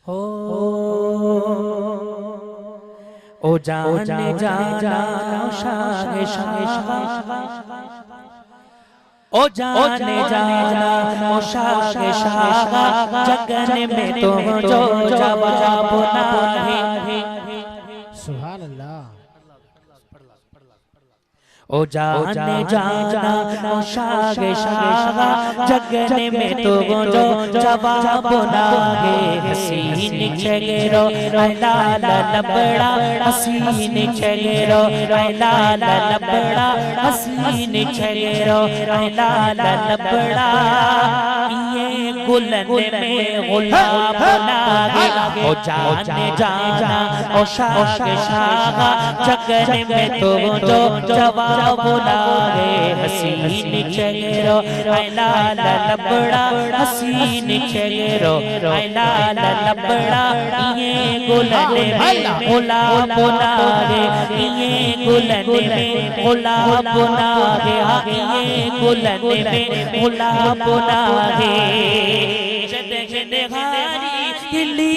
हो ओ जाने जाना शाहे शाह ओ जाने जाना शाहे शाह जगन में तुम जो जवाब नहीं। सुभान अल्लाह। ओ जाने जाना शागे शागा जगन में तुम जो जवाब नागे। हसीन चेहरो लाल लबड़ा हसीन चेहरो लाल लबड़ा हसीन चेहरो लाल लबड़ा ये गुलन में गुलाब नागे। ओ जाने जाना ओ शागे शागा जगन में तुम जो जवाब बुलावे। हसीन चेहरो लाल लबड़ा हसीन चेहरो लाल लबड़ा ये गुलन में गुलाब नागे। ये गुलन में गुलाब नागे। ये गुलन में गुलाब नागे। जदन हारी दिली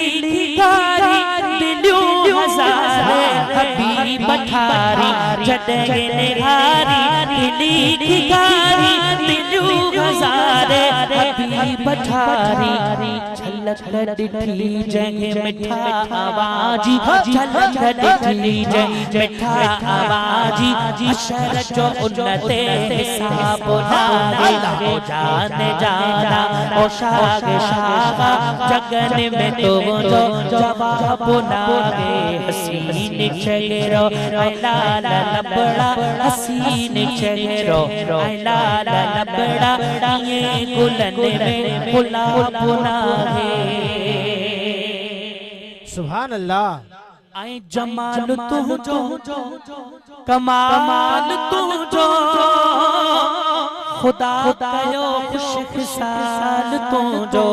कारी दिलू हजारे हबीब ठारी। जदन हारी दिली कारी दिलू हजारे हबीब ठारी। झलक दिठी जंग मिठा आवाजी झलक दिठी जंग मिठा आवाजी। अशर जो उन्नते हिसाब नागे। ओ जाने जाना ओ शागे शागा जगन में तुम जो जवाब नागे। हसीन चेहरो लाल लबड़ा हसीन चेहरो लाल लबड़ा ये गुलन में गुलाब नागे। सुभान अल्लाह। आए जमाल तू जो कमाल तू जो खुदा कयो खुश खिसाल तू जो।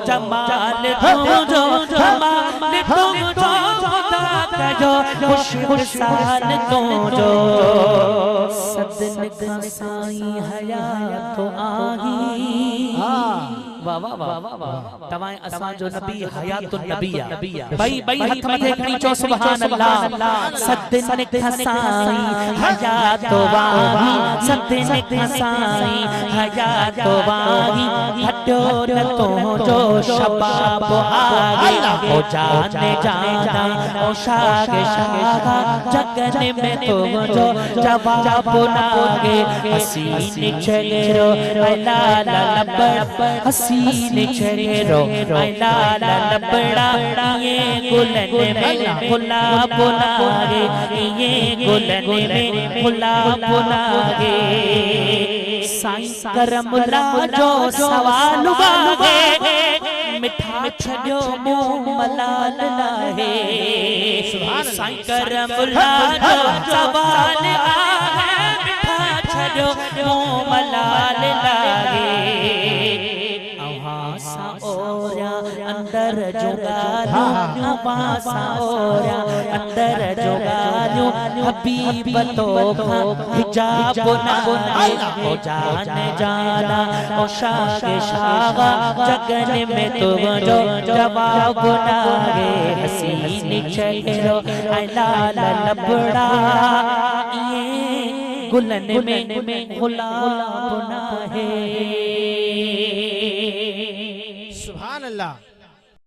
जमाल तू जो जमाल तू जो खुदा कयो खुश खिसाल तू जो। सदन का साईं हया तो आही। वाह वाह वाह वाह। तवाए असा जो नबी हयातुन नबिया भाई भाई हथ मथे खणी चो सुभान अल्लाह। सदन का साईं हया तो वाही सदन का साईं हया तो वाही। हटो न तो जो शबाब आगे। ओ जाने जाना ओ शागे शागा जगन में तुम जो जवाब नागे। हसीन चेहरो लाल लबड़ा हसीन चेहरो लाल लबड़ा ये गुलन में गुलाब नागे। ये गुलन में गुलाब नागे। साईं करमुला जो सवाल मांगे मिठा छड़ो मुंह मलाल लाहे। साईं करमुला जो सवाल मांगे मिठा छड़ो मुंह मलाल लाहे। आवासा ओरा अंदर जुगालू आवासा ओरा अंदर जुगालू हबीब तो हिजाब नागे। ओ जाने जाना ओ शागे शागा जगन में तुम जो जवाब नागे। हसीन चेहरो लाल लबड़ा ये गुलन में गुलाब नागे। सुभान अल्लाह।